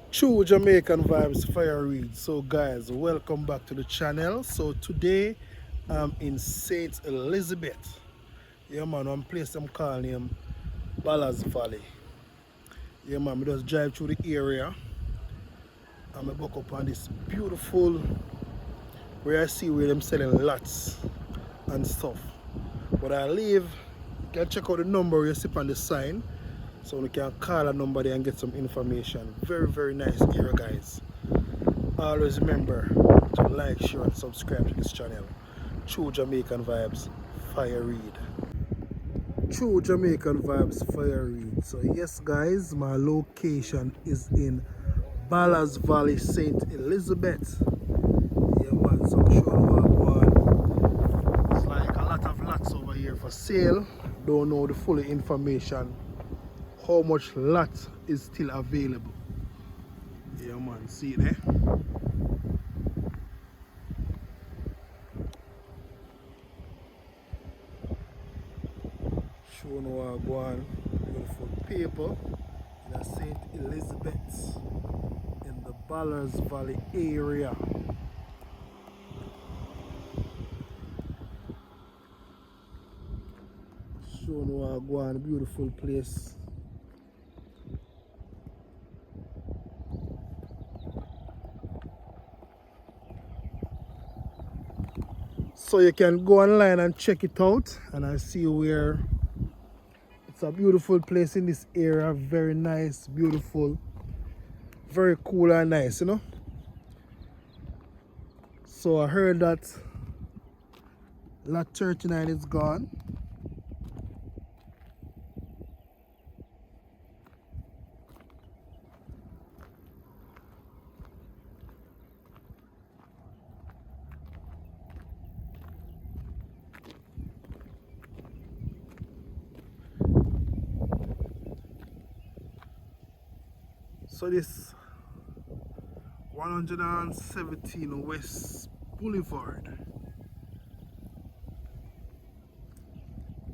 True Jamaican vibes fire read. So guys, welcome back to the channel. So today I'm in Saint Elizabeth. Yeah man, one place I'm calling him Ballards Valley. Yeah man, we just drive through the area and I buck up on this beautiful where I see where them selling lots and stuff. But I leave, you can check out the number you see on the sign. So we can call a number there and get some information. Very nice area guys. Always remember to like, share and subscribe to this channel. True Jamaican Vibes Fire Read. True Jamaican Vibes Fire Read. So yes guys, my location is in Ballards Valley, St. Elizabeth. Yeah man, so I'm sure one. It's like a lot of lots over here for sale. Don't know the full information. How much lot is still available. Yeah man, see it there? Showing what go on, beautiful people in St. Elizabeth in the Ballards Valley area. Showing what go on, beautiful place. So you can go online and check it out, and I see where it's a beautiful place in this area. Very nice, beautiful, very cool and nice, you know. So I heard that lot 39 is gone. So this 117 West Boulevard.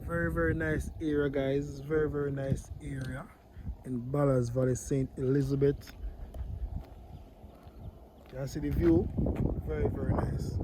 Very nice area guys. Very nice area in Ballards Valley, St. Elizabeth. You can see the view. Very nice.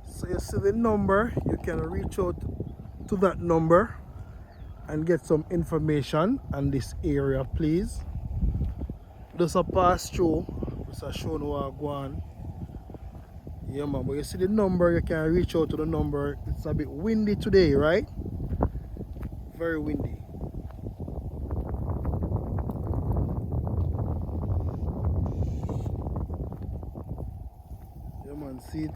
So you see the number, you can reach out to that number and get some information on this area please. Just a pass through, just a show no what go on. Yeah man, but you see the number, you can reach out to the number. It's a bit windy today, right? Very windy. Yeah man, see it.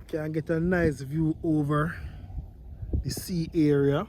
Can get a nice view over the sea area.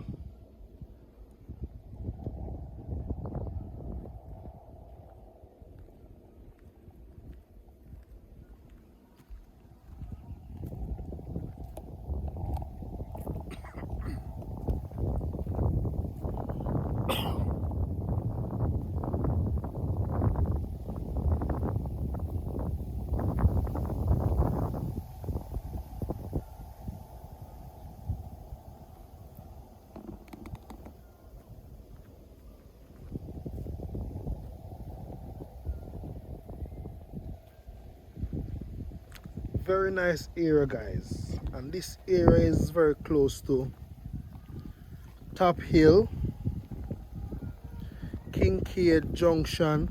Very nice area guys, and this area is very close to Top Hill, Kincaid Junction.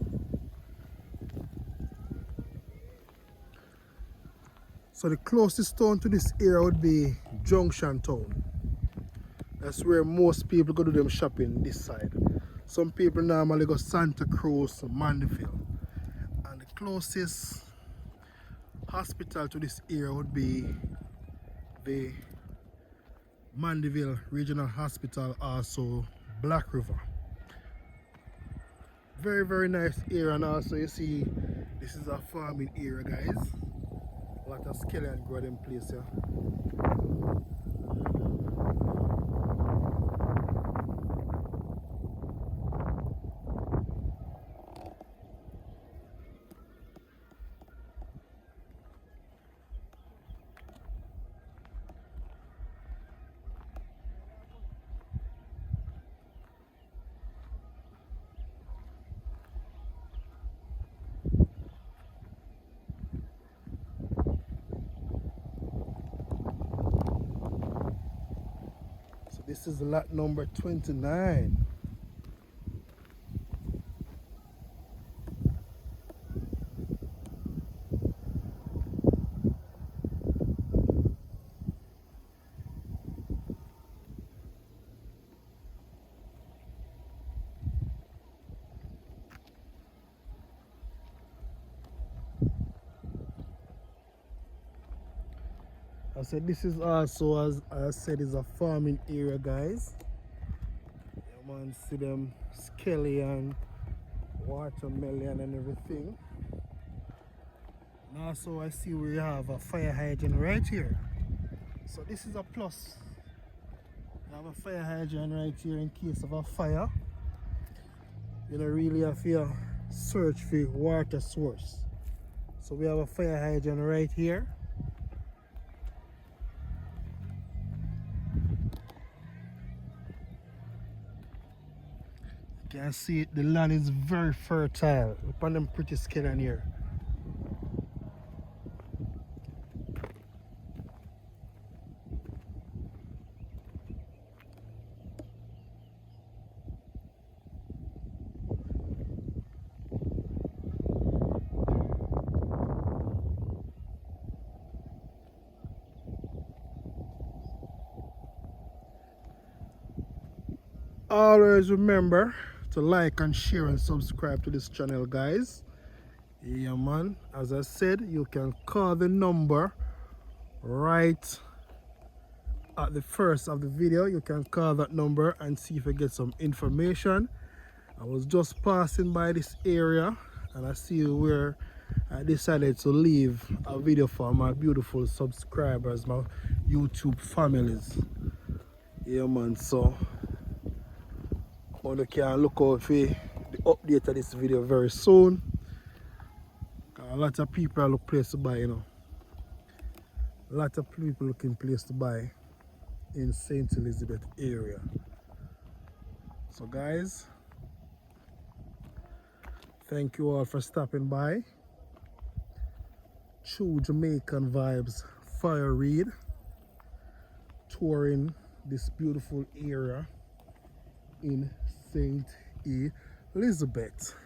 So the closest town to this area would be Junction Town. That's where most people go do them shopping this side. Some people normally go Santa Cruz, Mandeville. closest hospital to this area would be the Mandeville Regional Hospital, also Black River. Very nice area, and also you see this is a farming area, guys. A lot of skeleton growing in place here. So this is lot number 29. I said this is also, as I said, is a farming area, guys. Yeah, man, see them skelly and watermelon and everything. And also I see we have a fire hydrant right here. So this is a plus. You have a fire hydrant right here in case of a fire. You don't really have to search for water source. So we have a fire hydrant right here. You can see it, the land is very fertile. Look at them pretty skeleton here. Always remember to like and share and subscribe to this channel, guys. Yeah, man, as I said, you can call the number right at the first of the video. You can call that number and see if you get some information. I was just passing by this area and I see where I decided to leave a video for my beautiful subscribers, my YouTube families. Yeah, man, so you can look out for the update of this video very soon. A lot of people are looking place to buy, you know. A lot of people looking place to buy in St. Elizabeth area. So guys, thank you all for stopping by. True Jamaican vibes fire read, touring this beautiful area in St. Elizabeth.